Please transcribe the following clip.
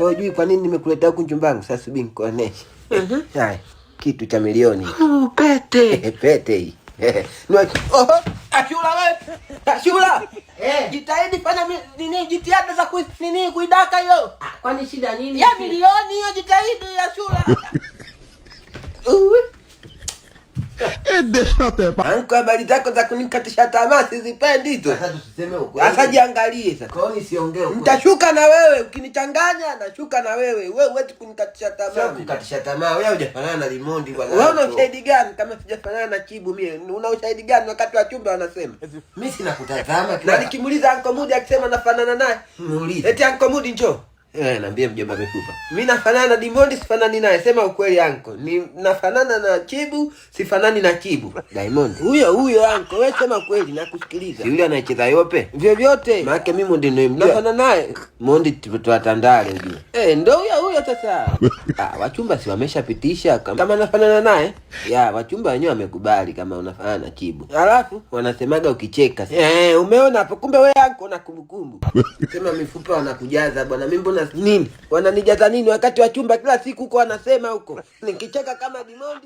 Kwa hiyo kwa nini nimekuletea huku nyumbani? Sasa subiri nikuoneshe. Haya, kitu cha milioni. Pete. Pete hii. Ashura wewe. Ashura. Jitahidi fanya nini jitihada za kuidaka hiyo. Kwani shida nini? Ya milioni hiyo jitahidi Ashura. Anko habari zako za kunikatisha tamaa sizipendi hizo. Sasa tuseme ukweli. Sasa jiangalie sasa. Kwa nini siongee ukweli? Nitashuka na wewe, ukinichanganya nashuka na wewe. Wewe huwezi kunikatisha tamaa. Sio kukatisha tamaa. Wewe hujafanana na Limondi bwana. Wewe una ushahidi gani kama sijafanana na Chibu mimi? Una ushahidi gani wakati wa chumba wanasema? Mimi sina kutazama Na nikimuuliza Anko Mudi akisema nafanana naye. muulize. Eti Anko Mudi njoo. Naambia mjomba amekufa. Mimi nafanana na Diamond sifanani naye. Sema ukweli Anko. Ni nafanana na Chibu, sifanani na Chibu. Diamond. Huyo Anko, wewe sema ukweli nakusikiliza. Yule anayecheza yope. Vyovyote. Maana mimi ndio nimemjua. Nafanana naye. Mondi tuatandale ujue. Ndio huyo sasa. Wachumba si wameshapitisha kama nafanana naye. Wachumba wenyewe wamekubali kama unafanana na Chibu. Alafu wanasemaga ukicheka. Umeona hapo kumbe wewe Anko na kumbukumbu. Sema mifupa wanakujaza bwana. Mimi mbona nini? Wananijaza nini wakati wa chumba kila siku huko wanasema huko. Nikicheka kama Diamond